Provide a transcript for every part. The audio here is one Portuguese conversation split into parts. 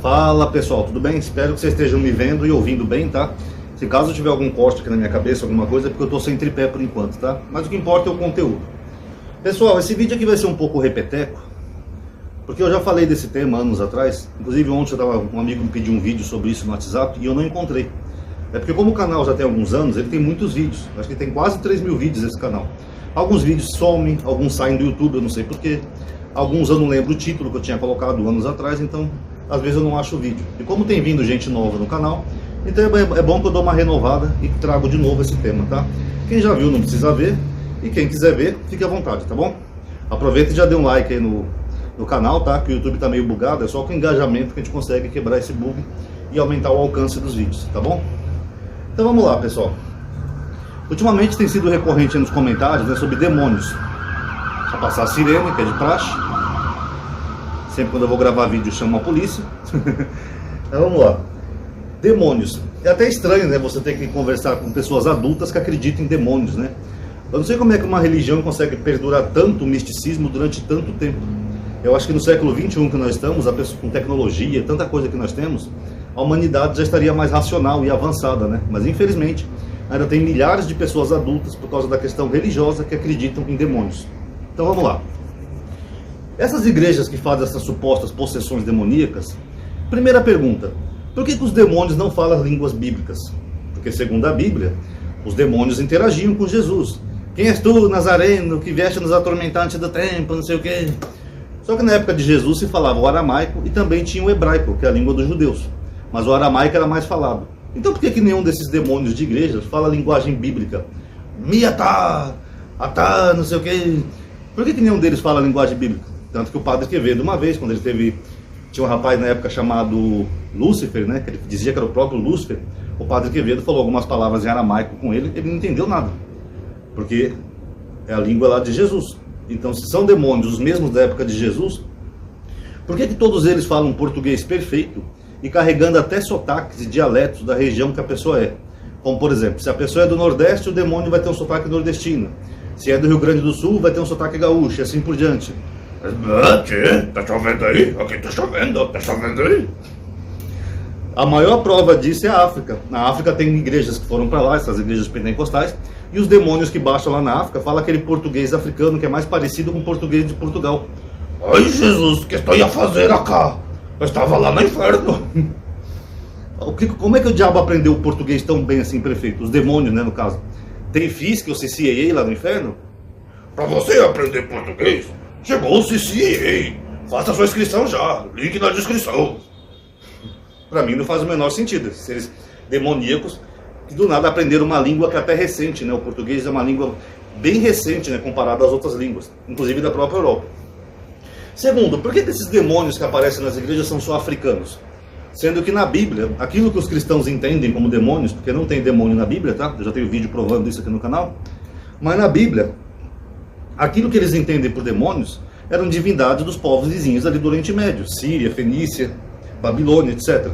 Fala pessoal, tudo bem? Espero que vocês estejam me vendo e ouvindo bem, tá? Se caso tiver algum corte aqui na minha cabeça, alguma coisa, é porque eu tô sem tripé por enquanto, tá? Mas o que importa é o conteúdo. Pessoal, esse vídeo aqui vai ser um pouco repeteco, porque eu já falei desse tema anos atrás. Inclusive ontem um amigo me pediu um vídeo sobre isso no WhatsApp e eu não encontrei. É porque como o canal já tem alguns anos, ele tem muitos vídeos. Acho que tem quase 3 mil vídeos esse canal. Alguns vídeos somem, alguns saem do YouTube, eu não sei porquê. Alguns eu não lembro o título que eu tinha colocado anos atrás, então às vezes eu não acho o vídeo. E como tem vindo gente nova no canal, então é bom que eu dou uma renovada e trago de novo esse tema, tá? Quem já viu não precisa ver, e quem quiser ver, fique à vontade, tá bom? Aproveita e já dê um like aí no canal, tá? Que o YouTube tá meio bugado, é só com engajamento que a gente consegue quebrar esse bug e aumentar o alcance dos vídeos, tá bom? Então vamos lá, pessoal. Ultimamente tem sido recorrente nos comentários, né, sobre demônios. Só passar a sirene, que é de praxe. Sempre quando eu vou gravar vídeo chamo a polícia. Então vamos lá. Demônios. É até estranho, né, você ter que conversar com pessoas adultas que acreditam em demônios, né? Eu não sei como é que uma religião consegue perdurar tanto misticismo durante tanto tempo. Eu acho que no século XXI que nós estamos, com tecnologia, tanta coisa que nós temos, a humanidade já estaria mais racional e avançada, né? Mas infelizmente ainda tem milhares de pessoas adultas por causa da questão religiosa que acreditam em demônios. Então vamos lá. Essas igrejas que fazem essas supostas possessões demoníacas, primeira pergunta, por que os demônios não falam línguas bíblicas? Porque segundo a Bíblia, os demônios interagiam com Jesus. Quem és tu, Nazareno, que vieste nos atormentar antes do tempo, não sei o quê. Só que na época de Jesus se falava o aramaico e também tinha o hebraico, que é a língua dos judeus. Mas o aramaico era mais falado. Então por que nenhum desses demônios de igrejas fala a linguagem bíblica? Miatá, atá, não sei o quê. Por que nenhum deles fala a linguagem bíblica? Tanto que o padre Quevedo, uma vez, quando ele tinha um rapaz na época chamado Lúcifer, né, que ele dizia que era o próprio Lúcifer, o padre Quevedo falou algumas palavras em aramaico com ele, ele não entendeu nada, porque é a língua lá de Jesus. Então, se são demônios os mesmos da época de Jesus, por que todos eles falam português perfeito e carregando até sotaques e dialetos da região que a pessoa é? Como, por exemplo, se a pessoa é do Nordeste, o demônio vai ter um sotaque nordestino. Se é do Rio Grande do Sul, vai ter um sotaque gaúcho, e assim por diante. Tá chovendo aí? Aqui tá chovendo aí? A maior prova disso é a África. Na África tem igrejas que foram para lá, essas igrejas pentecostais, e os demônios que baixam lá na África falam aquele português africano que é mais parecido com o português de Portugal. Ai Jesus, o que estou a fazer aqui? Eu estava lá no inferno. Como é que o diabo aprendeu o português tão bem assim, prefeito? Os demônios, né, no caso. Tem FISC ou CCAA lá no inferno? Para você aprender português, chegou o CCAA. Faça sua inscrição já, link na descrição. Para mim não faz o menor sentido. Seres demoníacos que do nada aprenderam uma língua que é até recente, né? O português é uma língua bem recente, né, comparado às outras línguas, inclusive da própria Europa. Segundo, por que esses demônios que aparecem nas igrejas são só africanos? Sendo que na Bíblia, aquilo que os cristãos entendem como demônios, porque não tem demônio na Bíblia, tá? Eu já tenho vídeo provando isso aqui no canal. Mas na Bíblia, aquilo que eles entendem por demônios eram divindades dos povos vizinhos ali do Oriente Médio, Síria, Fenícia, Babilônia, etc.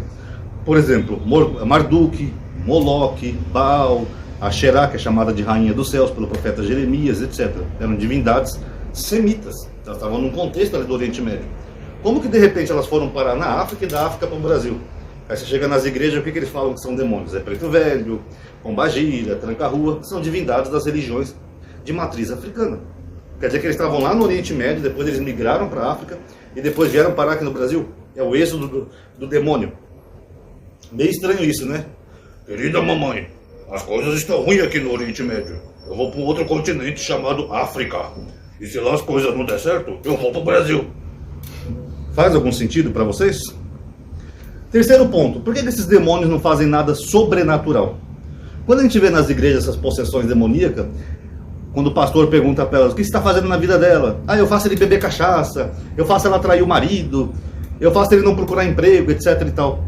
Por exemplo, Marduk, Moloque, Baal, Asherá, que é chamada de Rainha dos Céus pelo profeta Jeremias, etc. Eram divindades semitas, elas estavam num contexto ali do Oriente Médio. Como que de repente elas foram parar na África e da África para o Brasil? Aí você chega nas igrejas, o que eles falam que são demônios? É Preto Velho, Pombagira, Tranca-Rua, que são divindades das religiões de matriz africana. Quer dizer que eles estavam lá no Oriente Médio, depois eles migraram para a África e depois vieram parar aqui no Brasil? É o êxodo do demônio. Meio estranho isso, né? Querida mamãe, as coisas estão ruins aqui no Oriente Médio. Eu vou para um outro continente chamado África. E se lá as coisas não der certo, eu vou para o Brasil. Faz algum sentido para vocês? Terceiro ponto, por que esses demônios não fazem nada sobrenatural? Quando a gente vê nas igrejas essas possessões demoníacas, quando o pastor pergunta para elas, o que você está fazendo na vida dela? Ah, eu faço ele beber cachaça, eu faço ela trair o marido, eu faço ele não procurar emprego, etc e tal.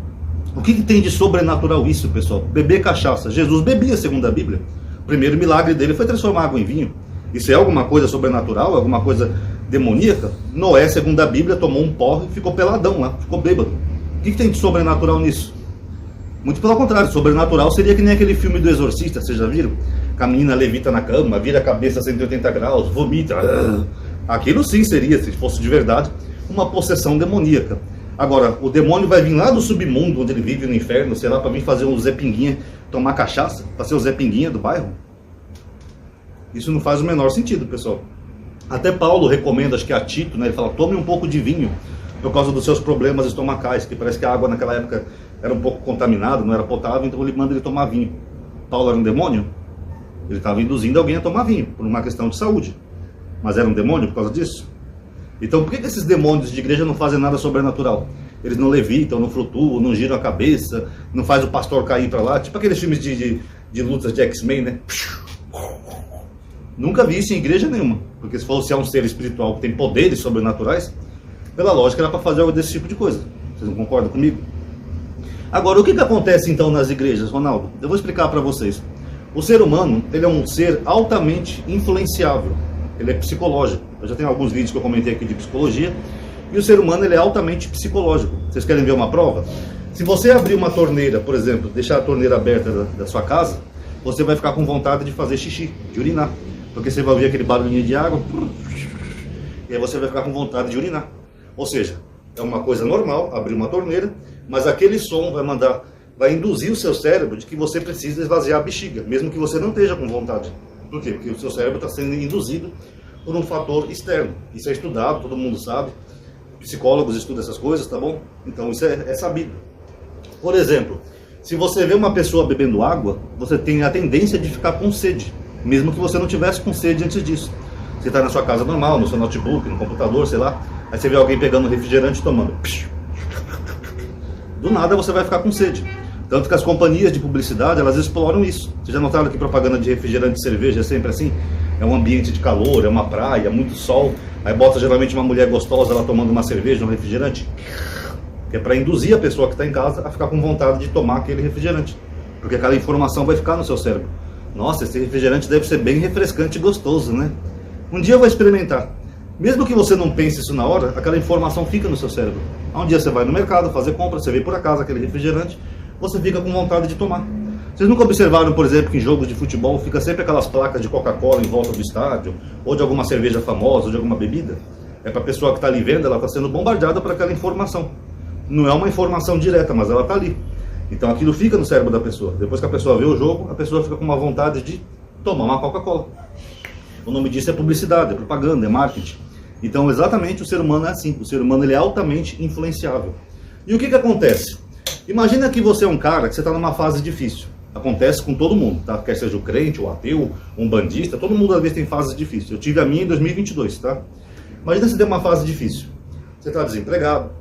O que tem de sobrenatural isso, pessoal? Beber cachaça. Jesus bebia, segundo a Bíblia. O primeiro milagre dele foi transformar água em vinho. Isso é alguma coisa sobrenatural? Alguma coisa demoníaca? Noé, segundo a Bíblia, tomou um porre e ficou peladão lá, ficou bêbado. O que tem de sobrenatural nisso? Muito pelo contrário, sobrenatural seria que nem aquele filme do Exorcista, vocês já viram? Que a menina levita na cama, vira a cabeça a 180 graus, vomita. Aquilo sim seria, se fosse de verdade, uma possessão demoníaca. Agora, o demônio vai vir lá do submundo, onde ele vive no inferno, sei lá, para vir fazer um Zé Pinguinha, tomar cachaça, para ser o Zé Pinguinha do bairro? Isso não faz o menor sentido, pessoal. Até Paulo recomenda, acho que a Tito, né? Ele fala, tome um pouco de vinho por causa dos seus problemas estomacais, que parece que a água naquela época era um pouco contaminada, não era potável, então ele manda ele tomar vinho. Paulo era um demônio? Ele estava induzindo alguém a tomar vinho, por uma questão de saúde. Mas era um demônio por causa disso? Então por que esses demônios de igreja não fazem nada sobrenatural? Eles não levitam, não flutuam, não giram a cabeça, não faz o pastor cair para lá, tipo aqueles filmes de lutas de X-Men, né? Nunca vi isso em igreja nenhuma, porque se fosse um ser espiritual que tem poderes sobrenaturais, pela lógica era para fazer algo desse tipo de coisa. Vocês não concordam comigo? Agora, o que acontece então nas igrejas, Ronaldo? Eu vou explicar para vocês. O ser humano, ele é um ser altamente influenciável. Ele é psicológico. Eu já tenho alguns vídeos que eu comentei aqui de psicologia. E o ser humano, ele é altamente psicológico. Vocês querem ver uma prova? Se você abrir uma torneira, por exemplo, deixar a torneira aberta da sua casa, você vai ficar com vontade de fazer xixi, de urinar. Porque você vai ouvir aquele barulhinho de água, e aí você vai ficar com vontade de urinar. Ou seja, é uma coisa normal abrir uma torneira, mas aquele som vai induzir o seu cérebro de que você precisa esvaziar a bexiga, mesmo que você não esteja com vontade. Por quê? Porque o seu cérebro está sendo induzido por um fator externo. Isso é estudado, todo mundo sabe. Psicólogos estudam essas coisas, tá bom? Então isso é sabido. Por exemplo, se você vê uma pessoa bebendo água, você tem a tendência de ficar com sede, mesmo que você não tivesse com sede antes disso. Você está na sua casa normal, no seu notebook, no computador, sei lá, aí você vê alguém pegando refrigerante e tomando. Do nada você vai ficar com sede. Tanto que as companhias de publicidade, elas exploram isso. Vocês já notaram que propaganda de refrigerante e cerveja é sempre assim? É um ambiente de calor, é uma praia, muito sol. Aí bota geralmente uma mulher gostosa lá tomando uma cerveja, um refrigerante. Que é para induzir a pessoa que está em casa a ficar com vontade de tomar aquele refrigerante. Porque aquela informação vai ficar no seu cérebro. Nossa, esse refrigerante deve ser bem refrescante e gostoso, né? Um dia eu vou experimentar. Mesmo que você não pense isso na hora, aquela informação fica no seu cérebro. Um dia você vai no mercado fazer compra, você vê por acaso aquele refrigerante, você fica com vontade de tomar. Vocês nunca observaram, por exemplo, que em jogos de futebol fica sempre aquelas placas de Coca-Cola em volta do estádio, ou de alguma cerveja famosa, ou de alguma bebida? É para a pessoa que está ali vendo, ela está sendo bombardeada por aquela informação. Não é uma informação direta, mas ela está ali. Então aquilo fica no cérebro da pessoa. Depois que a pessoa vê o jogo, a pessoa fica com uma vontade de tomar uma Coca-Cola. O nome disso é publicidade, é propaganda, é marketing. Então exatamente o ser humano é assim. O ser humano ele é altamente influenciável. E o que acontece? Imagina que você é um cara que você está numa fase difícil. Acontece com todo mundo, tá? Quer seja o crente, o ateu, um bandista, todo mundo às vezes tem fases difíceis. Eu tive a minha em 2022, tá? Imagina se tem uma fase difícil. Você está desempregado,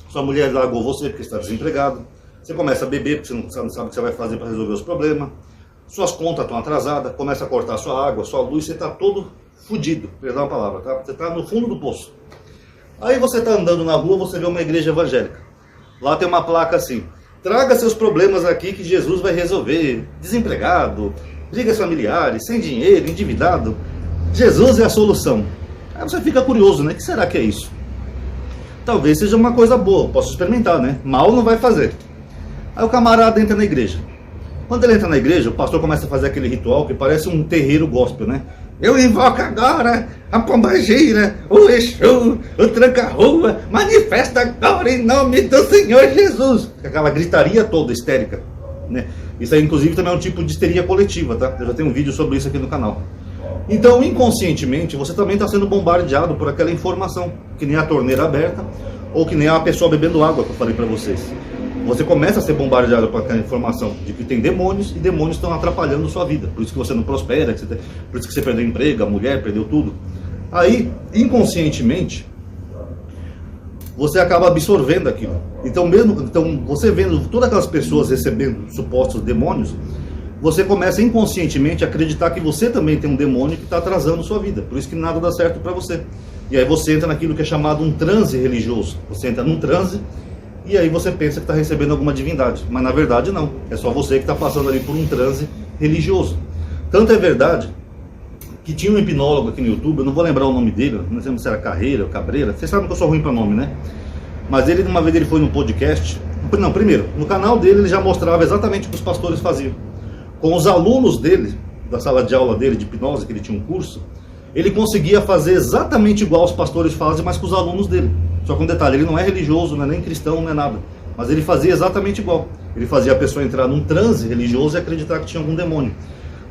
sua mulher largou você porque está desempregado, você começa a beber porque você não sabe o que você vai fazer para resolver os problemas, suas contas estão atrasadas, começa a cortar sua água, sua luz, você está todo fudido, perdão a palavra, tá? Você está no fundo do poço. Aí você está andando na rua, você vê uma igreja evangélica. Lá tem uma placa assim: traga seus problemas aqui que Jesus vai resolver. Desempregado, brigas familiares, sem dinheiro, endividado. Jesus é a solução. Aí você fica curioso, né? O que será que é isso? Talvez seja uma coisa boa, posso experimentar, né? Mal não vai fazer. Aí o camarada entra na igreja. Quando ele entra na igreja, o pastor começa a fazer aquele ritual que parece um terreiro gospel, né? Eu invoco agora a pombagira, o Exu, o tranca-rua, manifesta agora em nome do Senhor Jesus. Aquela gritaria toda histérica, né? Isso aí, inclusive, também é um tipo de histeria coletiva, tá? Eu já tenho um vídeo sobre isso aqui no canal. Então, inconscientemente, você também está sendo bombardeado por aquela informação, que nem a torneira aberta, ou que nem a pessoa bebendo água, que eu falei para vocês. Você começa a ser bombardeado por aquela informação de que tem demônios, e demônios estão atrapalhando sua vida. Por isso que você não prospera, por isso que você perdeu o emprego, a mulher perdeu tudo. Aí, inconscientemente, você acaba absorvendo aquilo. Então, você vendo todas aquelas pessoas recebendo supostos demônios, você começa inconscientemente a acreditar que você também tem um demônio que está atrasando sua vida. Por isso que nada dá certo para você. E aí você entra naquilo que é chamado um transe religioso. Você entra num transe e aí você pensa que está recebendo alguma divindade. Mas na verdade não. É só você que está passando ali por um transe religioso. Tanto é verdade que tinha um hipnólogo aqui no YouTube, eu não vou lembrar o nome dele, não sei se era Carreira ou Cabreira. Vocês sabem que eu sou ruim para nome, né? Mas ele, uma vez ele foi no podcast. Não, primeiro, no canal dele ele já mostrava exatamente o que os pastores faziam. Com os alunos dele, da sala de aula dele de hipnose, que ele tinha um curso, ele conseguia fazer exatamente igual os pastores fazem, mas com os alunos dele. Só que um detalhe, ele não é religioso, não é nem cristão, não é nada. Mas ele fazia exatamente igual. Ele fazia a pessoa entrar num transe religioso e acreditar que tinha algum demônio.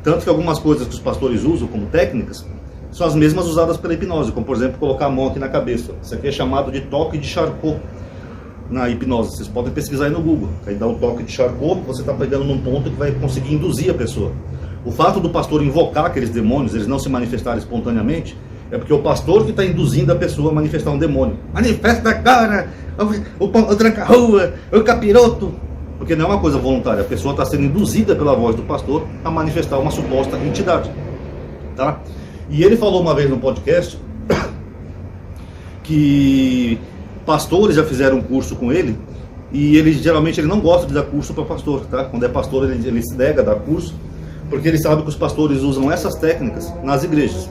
Tanto que algumas coisas que os pastores usam como técnicas são as mesmas usadas pela hipnose, como por exemplo colocar a mão aqui na cabeça. Isso aqui é chamado de toque de Charcot na hipnose. Vocês podem pesquisar aí no Google. Aí dá o toque de Charcot, você está pegando num ponto que vai conseguir induzir a pessoa. O fato do pastor invocar aqueles demônios, eles não se manifestarem espontaneamente, é porque o pastor que está induzindo a pessoa a manifestar um demônio. Manifesta agora, o tranca-rua, o capiroto. Porque não é uma coisa voluntária, a pessoa está sendo induzida pela voz do pastor a manifestar uma suposta entidade. Tá? E ele falou uma vez no podcast que pastores já fizeram um curso com ele, e ele geralmente ele não gosta de dar curso para pastor, tá? Quando é pastor ele se nega a dar curso, porque ele sabe que os pastores usam essas técnicas nas igrejas.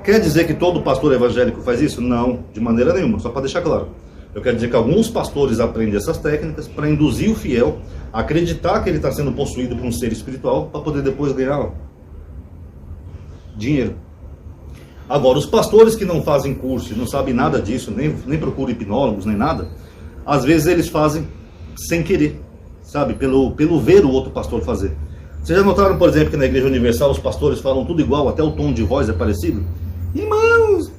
Quer dizer que todo pastor evangélico faz isso? Não, de maneira nenhuma, só para deixar claro. Eu quero dizer que alguns pastores aprendem essas técnicas para induzir o fiel a acreditar que ele está sendo possuído por um ser espiritual para poder depois ganhar dinheiro. Agora, os pastores que não fazem curso, não sabem nada disso, nem procuram hipnólogos, nem nada, às vezes eles fazem sem querer, sabe? Pelo ver o outro pastor fazer. Vocês já notaram, por exemplo, que na Igreja Universal os pastores falam tudo igual, até o tom de voz é parecido? Irmãos,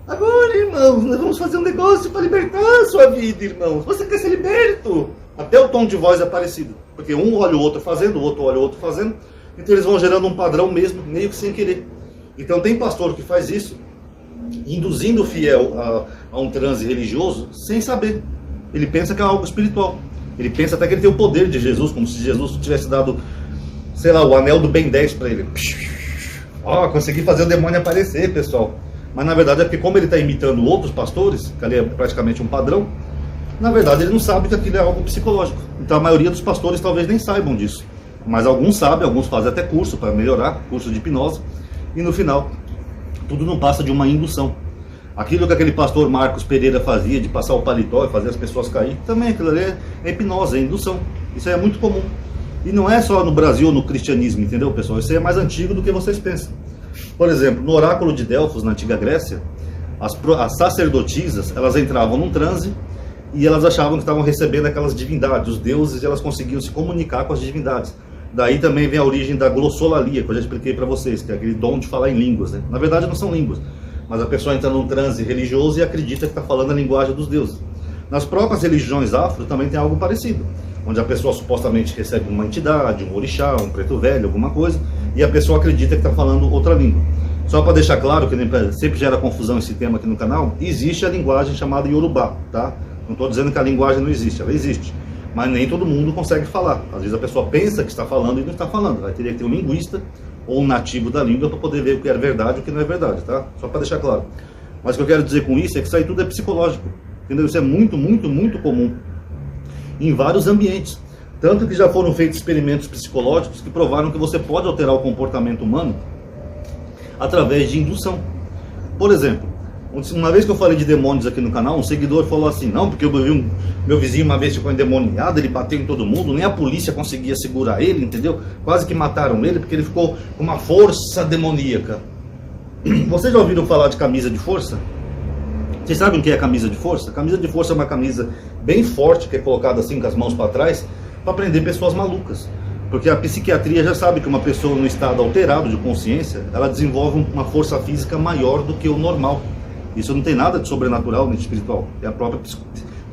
agora, irmãos, nós vamos fazer um negócio para libertar a sua vida, irmãos. Você quer ser liberto? Até o tom de voz é parecido. Porque um olha o outro fazendo, o outro olha o outro fazendo. Então eles vão gerando um padrão mesmo, meio que sem querer. Então tem pastor que faz isso, induzindo o fiel a um transe religioso, sem saber. Ele pensa que é algo espiritual. Ele pensa até que ele tem o poder de Jesus, como se Jesus tivesse dado, sei lá, o anel do Ben 10 para ele. Consegui fazer o demônio aparecer, pessoal. Mas na verdade é porque como ele está imitando outros pastores, que ali é praticamente um padrão, na verdade ele não sabe que aquilo é algo psicológico. Então a maioria dos pastores talvez nem saibam disso. Mas alguns sabem, alguns fazem até curso para melhorar, curso de hipnose. E no final, tudo não passa de uma indução. Aquilo que aquele pastor Marcos Pereira fazia, de passar o paletó e fazer as pessoas cair, também aquilo ali é hipnose, é indução. Isso aí é muito comum. E não é só no Brasil ou no cristianismo, entendeu, pessoal? Isso aí é mais antigo do que vocês pensam. Por exemplo, no oráculo de Delfos, na antiga Grécia, as sacerdotisas, elas entravam num transe e elas achavam que estavam recebendo aquelas divindades, os deuses, e elas conseguiam se comunicar com as divindades. Daí também vem a origem da glossolalia, que eu já expliquei para vocês, que é aquele dom de falar em línguas, né? Na verdade não são línguas, mas a pessoa entra num transe religioso e acredita que está falando a linguagem dos deuses. Nas próprias religiões afro também tem algo parecido, onde a pessoa supostamente recebe uma entidade, um orixá, um preto velho, alguma coisa, e a pessoa acredita que está falando outra língua. Só para deixar claro, que sempre gera confusão esse tema aqui no canal, existe a linguagem chamada Yorubá, tá? Não estou dizendo que a linguagem não existe, ela existe. Mas nem todo mundo consegue falar. Às vezes a pessoa pensa que está falando e não está falando. Vai teria que ter um linguista ou um nativo da língua para poder ver o que é verdade e o que não é verdade, tá? Só para deixar claro. Mas o que eu quero dizer com isso é que isso aí tudo é psicológico. Entendeu? Isso é muito, muito, muito comum em vários ambientes. Tanto que já foram feitos experimentos psicológicos que provaram que você pode alterar o comportamento humano através de indução. Por exemplo, uma vez que eu falei de demônios aqui no canal, um seguidor falou assim: não, porque eu vi meu vizinho uma vez ficou endemoniado, ele bateu em todo mundo, nem a polícia conseguia segurar ele, entendeu? Quase que mataram ele porque ele ficou com uma força demoníaca. Vocês já ouviram falar de camisa de força? Vocês sabem o que é camisa de força? Camisa de força é uma camisa bem forte, que é colocada assim com as mãos para trás, para prender pessoas malucas. Porque a psiquiatria já sabe que uma pessoa no estado alterado de consciência, ela desenvolve uma força física maior do que o normal. Isso não tem nada de sobrenatural nem de espiritual, é a própria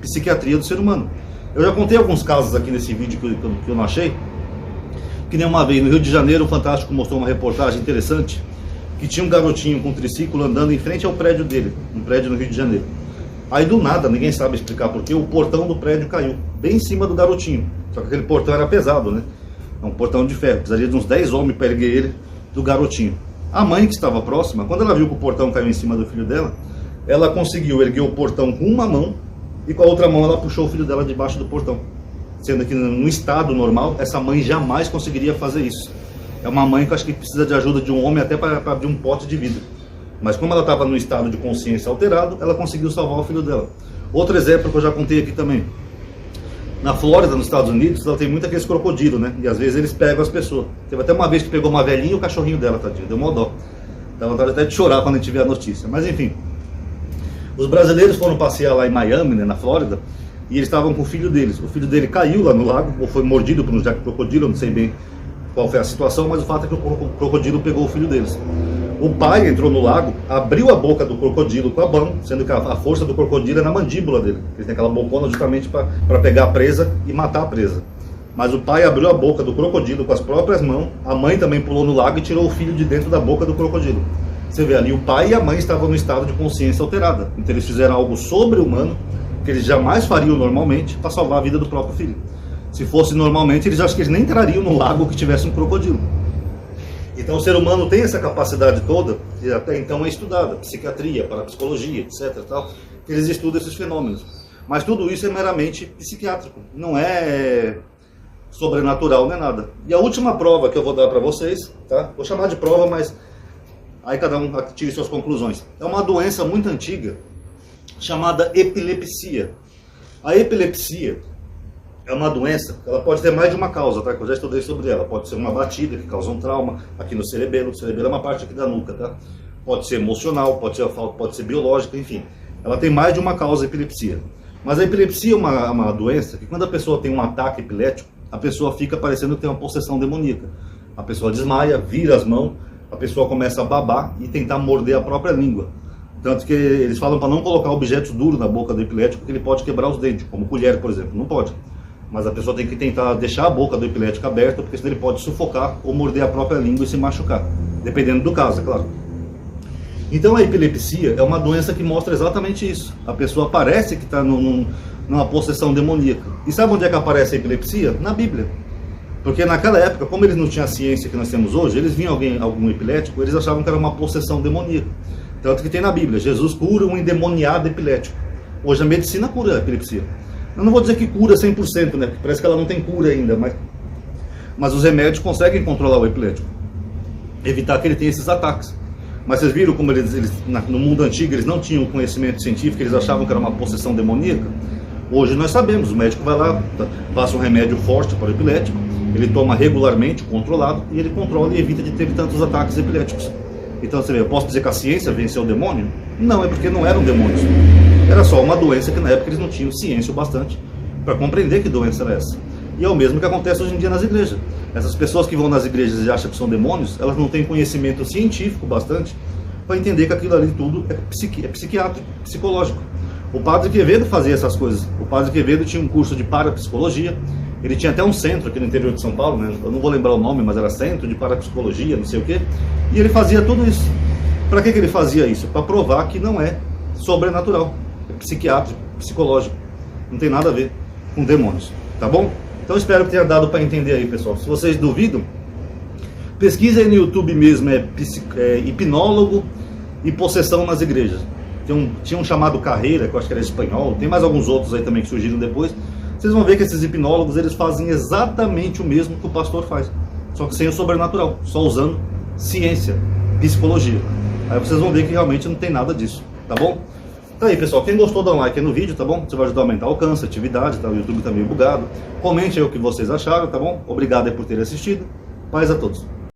psiquiatria do ser humano. Eu já contei alguns casos aqui nesse vídeo que eu não achei, que nem uma vez no Rio de Janeiro, o Fantástico mostrou uma reportagem interessante, que tinha um garotinho com um triciclo andando em frente ao prédio dele, um prédio no Rio de Janeiro. Aí do nada, ninguém sabe explicar porquê, o portão do prédio caiu, bem em cima do garotinho. Só que aquele portão era pesado, né? É um portão de ferro, precisaria de uns 10 homens para erguer ele do garotinho. A mãe que estava próxima, quando ela viu que o portão caiu em cima do filho dela, ela conseguiu erguer o portão com uma mão e com a outra mão ela puxou o filho dela debaixo do portão. Sendo que no estado normal, essa mãe jamais conseguiria fazer isso. É uma mãe que eu acho que precisa de ajuda de um homem até para abrir um pote de vidro. Mas como ela estava no estado de consciência alterado, ela conseguiu salvar o filho dela. Outro exemplo que eu já contei aqui também. Na Flórida, nos Estados Unidos, ela tem muito aqueles crocodilos, né? E às vezes eles pegam as pessoas. Teve até uma vez que pegou uma velhinha e o cachorrinho dela, tadinho. Deu mó dó. Dá vontade até de chorar quando a gente vê a notícia. Mas enfim. Os brasileiros foram passear lá em Miami, né, na Flórida, e eles estavam com o filho deles. O filho dele caiu lá no lago, ou foi mordido por um jack crocodilo, não sei bem qual foi a situação, mas o fato é que o crocodilo pegou o filho deles. O pai entrou no lago, abriu a boca do crocodilo com a mão, sendo que a força do crocodilo é na mandíbula dele. Ele tem aquela bocona justamente para pegar a presa e matar a presa. Mas o pai abriu a boca do crocodilo com as próprias mãos, a mãe também pulou no lago e tirou o filho de dentro da boca do crocodilo. Você vê ali, o pai e a mãe estavam no estado de consciência alterada. Então eles fizeram algo sobre-humano, que eles jamais fariam normalmente, para salvar a vida do próprio filho. Se fosse normalmente, acho que eles nem entrariam no lago que tivesse um crocodilo. Então o ser humano tem essa capacidade toda, que até então é estudada, psiquiatria, parapsicologia, etc. Tal, que eles estudam esses fenômenos. Mas tudo isso é meramente psiquiátrico, não é sobrenatural, não é nada. E a última prova que eu vou dar para vocês, tá? Vou chamar de prova, mas aí cada um tire suas conclusões. É uma doença muito antiga, chamada epilepsia. A epilepsia é uma doença, ela pode ter mais de uma causa, tá? Que eu já estudei sobre ela. Pode ser uma batida que causa um trauma aqui no cerebelo. O cerebelo é uma parte aqui da nuca, tá? Pode ser emocional, pode ser biológica, enfim. Ela tem mais de uma causa, a epilepsia. Mas a epilepsia é uma doença que quando a pessoa tem um ataque epilético, a pessoa fica parecendo que tem uma possessão demoníaca. A pessoa desmaia, vira as mãos, a pessoa começa a babar e tentar morder a própria língua. Tanto que eles falam para não colocar objetos duros na boca do epilético, porque ele pode quebrar os dentes, como colher, por exemplo. Não pode. Mas a pessoa tem que tentar deixar a boca do epilético aberta, porque senão ele pode sufocar ou morder a própria língua e se machucar. Dependendo do caso, é claro. Então a epilepsia é uma doença que mostra exatamente isso. A pessoa parece que está numa possessão demoníaca. E sabe onde é que aparece a epilepsia? Na Bíblia. Porque naquela época, como eles não tinham a ciência que nós temos hoje, eles viam algum epilético, eles achavam que era uma possessão demoníaca. Tanto que tem na Bíblia, Jesus cura um endemoniado epilético. Hoje a medicina cura a epilepsia. Eu não vou dizer que cura 100%, né? Porque parece que ela não tem cura ainda, mas os remédios conseguem controlar o epilético, evitar que ele tenha esses ataques. Mas vocês viram como no mundo antigo eles não tinham conhecimento científico, eles achavam que era uma possessão demoníaca? Hoje nós sabemos, o médico vai lá, passa um remédio forte para o epilético, ele toma regularmente, controlado, e ele controla e evita de ter tantos ataques epiléticos. Então você vê, eu posso dizer que a ciência venceu o demônio? Não, é porque não eram demônios. Era só uma doença que na época eles não tinham ciência o bastante para compreender que doença era essa. E é o mesmo que acontece hoje em dia nas igrejas. Essas pessoas que vão nas igrejas e acham que são demônios, elas não têm conhecimento científico bastante para entender que aquilo ali tudo é psiquiátrico, psicológico. O Padre Quevedo fazia essas coisas. O Padre Quevedo tinha um curso de parapsicologia. Ele tinha até um centro aqui no interior de São Paulo, né? Eu não vou lembrar o nome, mas era centro de parapsicologia, não sei o quê. E ele fazia tudo isso. Para que ele fazia isso? Para provar que não é sobrenatural, é psiquiátrico, psicológico. Não tem nada a ver com demônios, tá bom? Então espero que tenha dado para entender aí, pessoal. Se vocês duvidam, pesquisa aí no YouTube mesmo, hipnólogo e possessão nas igrejas. Tinha um chamado Carreira, que eu acho que era espanhol, tem mais alguns outros aí também que surgiram depois. Vocês vão ver que esses hipnólogos, eles fazem exatamente o mesmo que o pastor faz, só que sem o sobrenatural, só usando ciência, psicologia. Aí vocês vão ver que realmente não tem nada disso, tá bom? Então aí, pessoal, quem gostou, dá um like aí no vídeo, tá bom? Você vai ajudar a aumentar o alcance, a atividade, tá? O YouTube tá meio bugado. Comente aí o que vocês acharam, tá bom? Obrigado aí por terem assistido. Paz a todos.